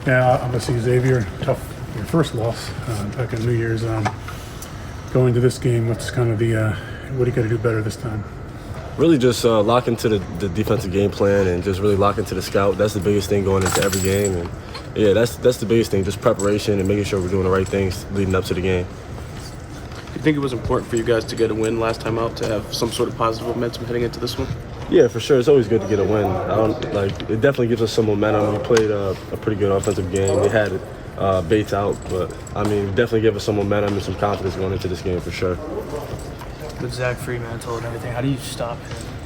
Yeah, obviously Xavier, tough, your first loss back on New Year's. Going to this game, what's kind of the, what do you got to do better this time? Really just lock into the defensive game plan and just really lock into the scout. That's the biggest thing going into every game. And yeah, that's the biggest thing, just preparation and making sure we're doing the right things leading up to the game. Do you think it was important for you guys to get a win last time out to have some sort of positive momentum heading into this one? Yeah, for sure. It's always good to get a win. It definitely gives us some momentum. We played a pretty good offensive game. We had Bates out, but definitely give us some momentum and some confidence going into this game for sure. With Zach Freemantle and everything, how do you stop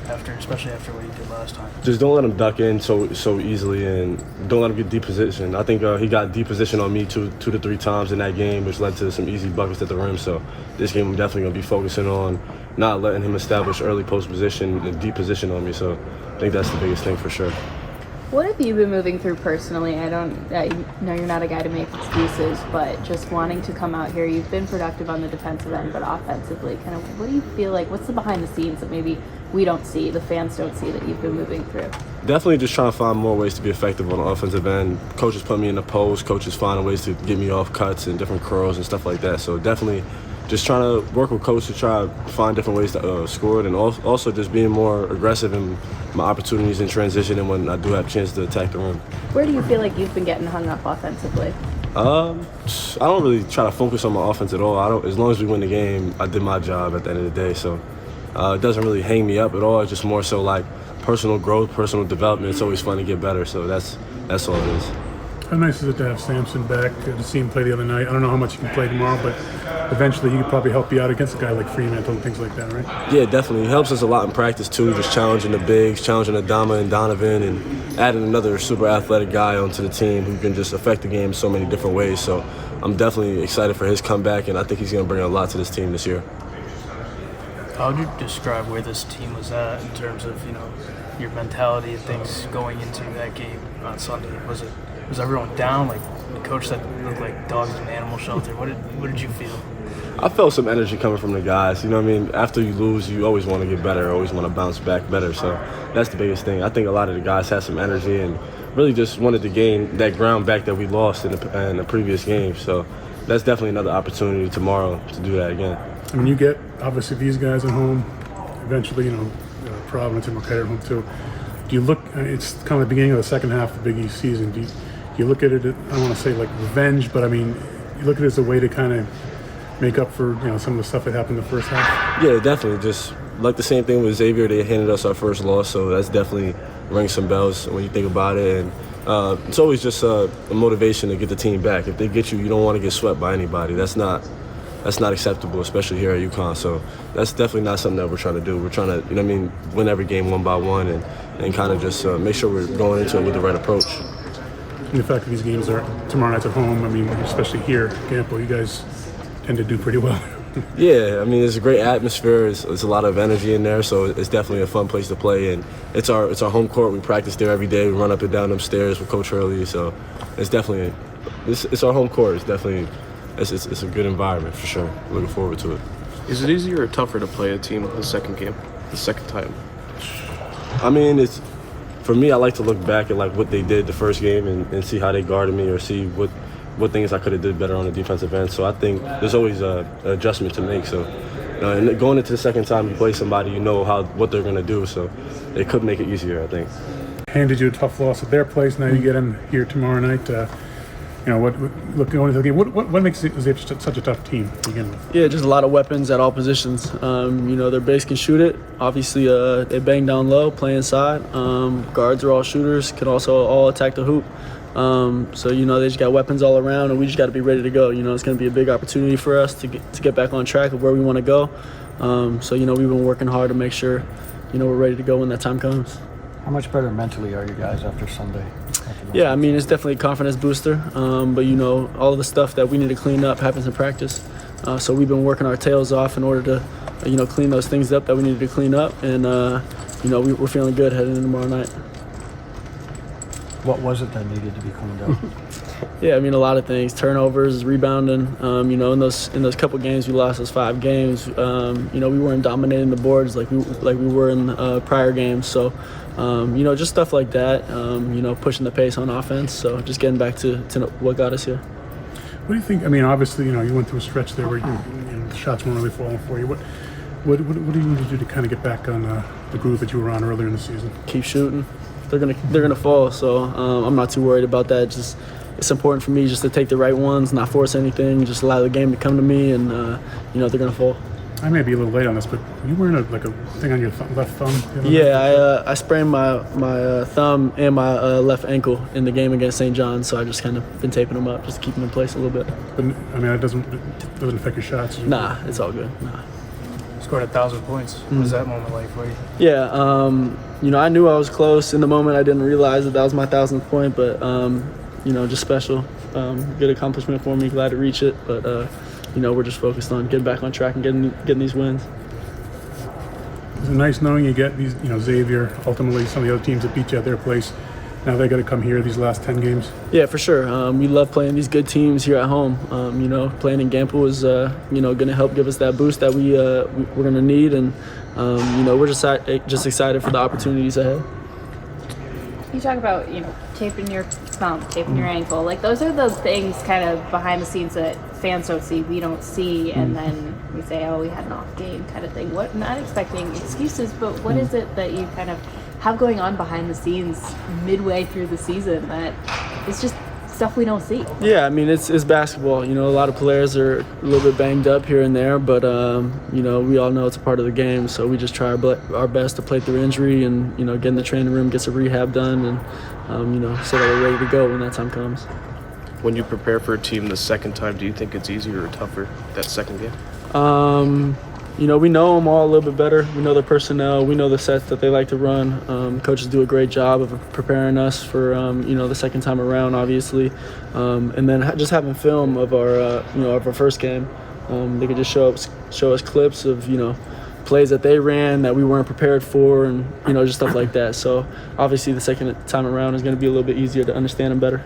him especially after what he did last time? Just don't let him duck in so easily, and don't let him get deep position. I think he got deep position on me two to three times in that game, which led to some easy buckets at the rim. So this game I'm definitely going to be focusing on not letting him establish early post position and deep position on me. So I think that's the biggest thing for sure. What have you been moving through personally? I know you're not a guy to make excuses, but just wanting to come out here, you've been productive on the defensive end, but offensively, kind of what do you feel like, what's the behind the scenes that maybe we don't see, the fans don't see, that you've been moving through? Definitely just trying to find more ways to be effective on the offensive end. Coaches put me in the post, coaches finding ways to get me off cuts and different curls and stuff like that. So definitely just trying to work with coach to try to find different ways to score it, and also just being more aggressive in my opportunities in transition and when I do have a chance to attack the rim. Where do you feel like you've been getting hung up offensively? I don't really try to focus on my offense at all. As long as we win the game, I did my job at the end of the day. So it doesn't really hang me up at all. It's just more so like personal growth, personal development. It's always fun to get better. So that's all it is. How nice is it to have Sampson back, to see him play the other night? I don't know how much he can play tomorrow, but eventually he could probably help you out against a guy like Freemantle and things like that, right? Yeah, definitely. It helps us a lot in practice too, just challenging the bigs, challenging Adama and Donovan, and adding another super athletic guy onto the team who can just affect the game in so many different ways. So I'm definitely excited for his comeback, and I think he's going to bring a lot to this team this year. How would you describe where this team was at in terms of, your mentality and things going into that game on Sunday? Was everyone down? Like the coach said, looked like dogs in an animal shelter. What did you feel? I felt some energy coming from the guys. After you lose, you always want to get better, always want to bounce back better. So that's the biggest thing. I think a lot of the guys had some energy and really just wanted to gain that ground back that we lost in the previous game. So that's definitely another opportunity tomorrow to do that again. You get, obviously, these guys at home, eventually, Providence and Marquette at home too. Do you look, it's kind of the beginning of the second half of the Big East season, do you look at it, I don't want to say like revenge, but you look at it as a way to kind of make up for some of the stuff that happened in the first half? Yeah, definitely. Just like the same thing with Xavier, they handed us our first loss, so that's definitely rings some bells when you think about it. And it's always just a motivation to get the team back. If they get you, you don't want to get swept by anybody. That's not acceptable, especially here at UConn. So that's definitely not something that we're trying to do. We're trying to, win every game one by one and kind of just make sure we're going into it with the right approach. And the fact that these games are tomorrow nights at home, especially here at Campo, you guys tend to do pretty well. Yeah, it's a great atmosphere. It's a lot of energy in there, so it's definitely a fun place to play. And it's our home court. We practice there every day. We run up and down them stairs with Coach Hurley. So it's definitely it's our home court. It's definitely it's a good environment for sure. Looking forward to it. Is it easier or tougher to play a team the second time? It's for me. I like to look back at what they did the first game and see how they guarded me, or see what things I could have did better on the defensive end. So I think there's always an adjustment to make. So and going into the second time you play somebody, what they're going to do. So it could make it easier, I think. Handed you a tough loss at their place. Now you get them here tomorrow night. Going into the game, what makes it such a tough team to begin with? Yeah, just a lot of weapons at all positions. Their base can shoot it. Obviously, they bang down low, play inside. Guards are all shooters, can also all attack the hoop. They just got weapons all around, and we just got to be ready to go. It's going to be a big opportunity for us to get back on track of where we want to go. We've been working hard to make sure, we're ready to go when that time comes. How much better mentally are you guys after Sunday? Yeah, it's definitely a confidence booster. But all of the stuff that we need to clean up happens in practice. So we've been working our tails off in order to, clean those things up that we needed to clean up. And, we're feeling good heading into tomorrow night. What was it that needed to be cleaned up? Yeah, I mean, a lot of things. Turnovers, rebounding. You know, in those couple games we lost, those 5 games. You know, we weren't dominating the boards like we were in prior games. So, you know, just stuff like that. You know, pushing the pace on offense. So, just getting back to what got us here. What do you think? I mean, obviously, you know, you went through a stretch there where the shots weren't really falling for you. What do you need to do to kind of get back on the groove that you were on earlier in the season? Keep shooting. They're gonna fall. So I'm not too worried about that. Just it's important for me just to take the right ones, not force anything, just allow the game to come to me, and you know they're gonna fall. I may be a little late on this, but you wearing a thing on your left thumb? The other night? Yeah, I sprained my thumb and my left ankle in the game against St. John's, so I just kind of been taping them up just to keep them in place a little bit. But I mean, it doesn't affect your shots. Nah, it's all good. Nah. Scored 1,000 points. What was that moment like for you? Yeah, you know, I knew I was close. In the moment, I didn't realize that was my 1,000th point, but you know, just special. Good accomplishment for me. Glad to reach it, but you know, we're just focused on getting back on track and getting these wins. It's nice knowing you get these, you know, Xavier, ultimately some of the other teams that beat you at their place. Now they got to come here these last 10 games. Yeah, for sure. We love playing these good teams here at home. You know, playing in Gamble is, you know, going to help give us that boost that we're going to need, and you know, we're just excited for the opportunities ahead. You talk about, you know, taping your thumb, taping your ankle. Like, those are the things kind of behind the scenes that fans don't see, we don't see, and then we say, oh, we had an off game kind of thing. What, not expecting excuses, but what is it that you kind of have going on behind the scenes midway through the season that is just stuff we don't see? Yeah, I mean, it's basketball. You know, a lot of players are a little bit banged up here and there, but you know, we all know it's a part of the game, so we just try our best to play through injury and, you know, get in the training room, get some rehab done, and you know, so that we're ready to go when that time comes. When you prepare for a team the second time, do you think it's easier or tougher, that second game? You know, we know them all a little bit better. We know their personnel. We know the sets that they like to run. Coaches do a great job of preparing us for, you know, the second time around, obviously. And then just having film of our, you know, of our first game. They could just show us clips of, you know, plays that they ran that we weren't prepared for, and, you know, just stuff like that. So obviously the second time around is going to be a little bit easier to understand them better.